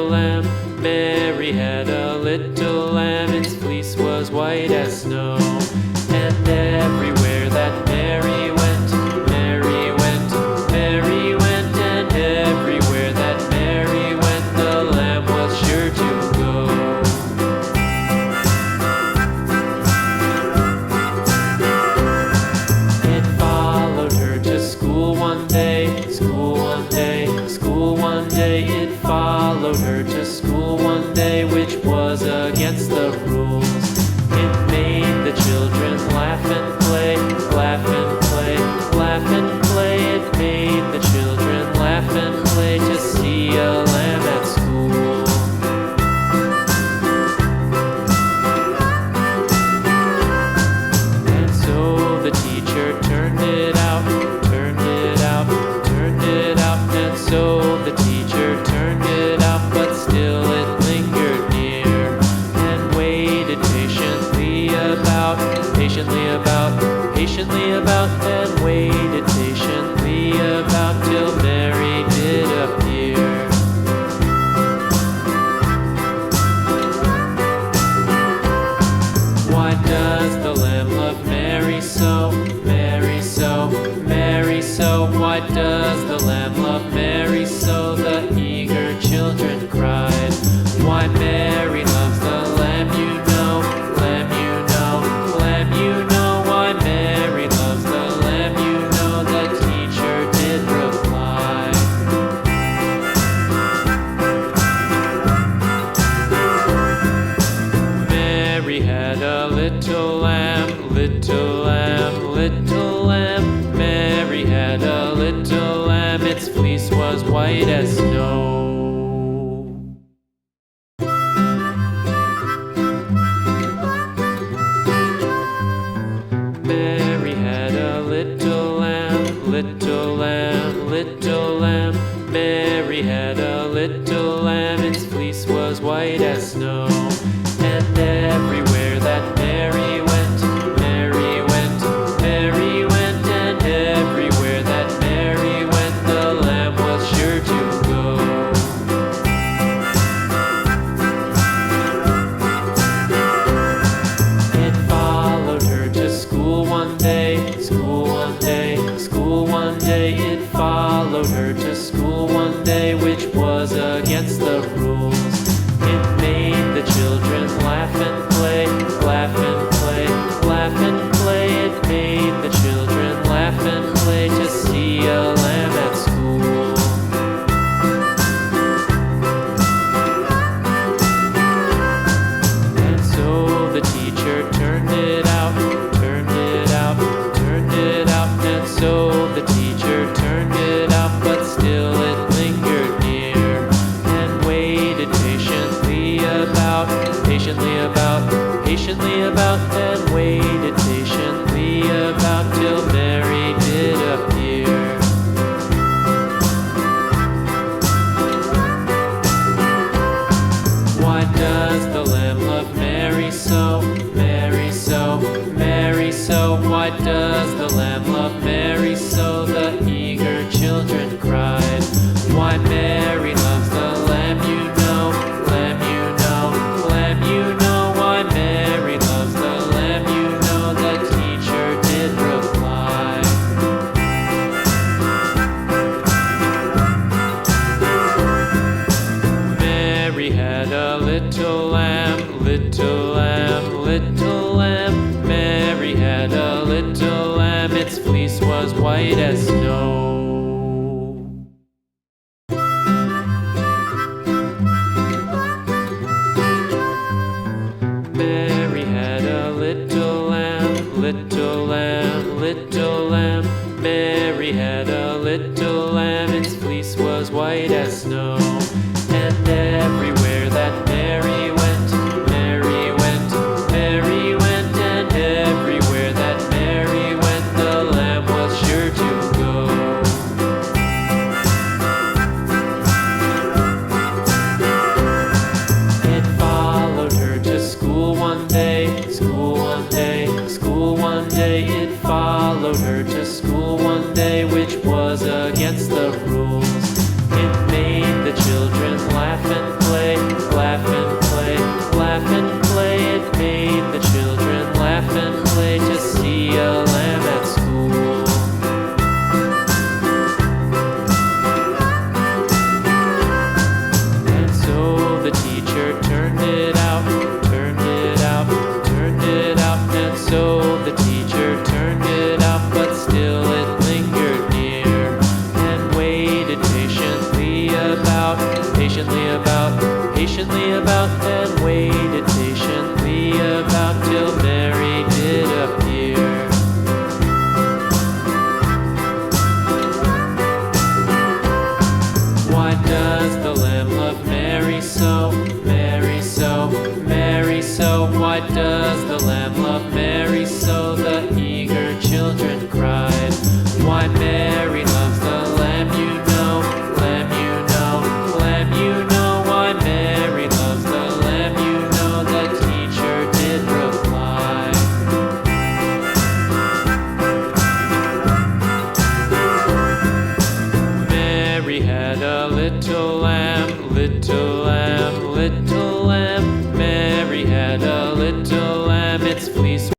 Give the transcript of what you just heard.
lamb. Mary had a little lamb, its fleece was white as snow. And everywhere that Mary went, Mary went, Mary went, and everywhere that Mary went, the lamb was sure to go. It followed her to school one day, school one day, school one day. It followed her to school one day, which was against the rules. It made the children laugh and play, laugh and play, laugh and play. It made the children laugh and play to see a lamb at school. And so the teacher turned it out, turned it out, turned it out. And so the teacher turned it out, but still it lingered near and waited patiently about, and waited patiently about till Mary did appear. Why does the lamb love Mary so, Mary so, Mary so? Why does the lamb love Mary so? The eager children cried. Why Mary loves the lamb, you know, lamb, you know, lamb, you know. Why Mary loves the lamb, you know, the teacher did reply. Mary had a little lamb, little lamb, little lamb. Mary had a little lamb, its fleece was white as snow. Mary had a little lamb, little lamb, little lamb. Mary had a little lamb, its fleece was white as snow. And everywhere that Mary went, Mary went, Mary went, and everywhere that Mary went, the lamb was sure to go. It followed her to school one day, school one day, school one day. It followed her to school one day, which was against the rules. It made the children laugh and play, laugh and play, laugh and play. It made the children laugh and play to see a lamb at school. And so the teacher turned it out, turned it out, turned it out. And so the teacher turned it out, but still it lingered near and waited patiently about, and waited patiently about till Mary did appear. Why does the lamb love Mary so, Mary so, Mary so? Why does the lamb love Mary so? The eager children cried. Why Mary loves the lamb, you know, lamb, you know, lamb, you know. Why Mary loves the lamb, you know, the teacher did reply. Mary had a little lamb, little lamb, little lamb. Mary had a little lamb, its fleece was white as snow. Mary had a little lamb, little lamb, little lamb. Mary had a little lamb, its fleece was white as snow. And everywhere that Mary went, Mary went, Mary went, and everywhere that Mary went, the lamb was sure to go. patiently about, and waited patiently about till Mary did appear. Why does the lamb love Mary so, Mary so, Mary so? Why does the lamb love Mary so? The eager children cried. Why Mary loves the lamb, you know, lamb, you know, lamb, you know. Why Mary loves the lamb, you know, the teacher did reply. Mary had a little lamb, little lamb, little lamb. Mary had a little lamb, its fleece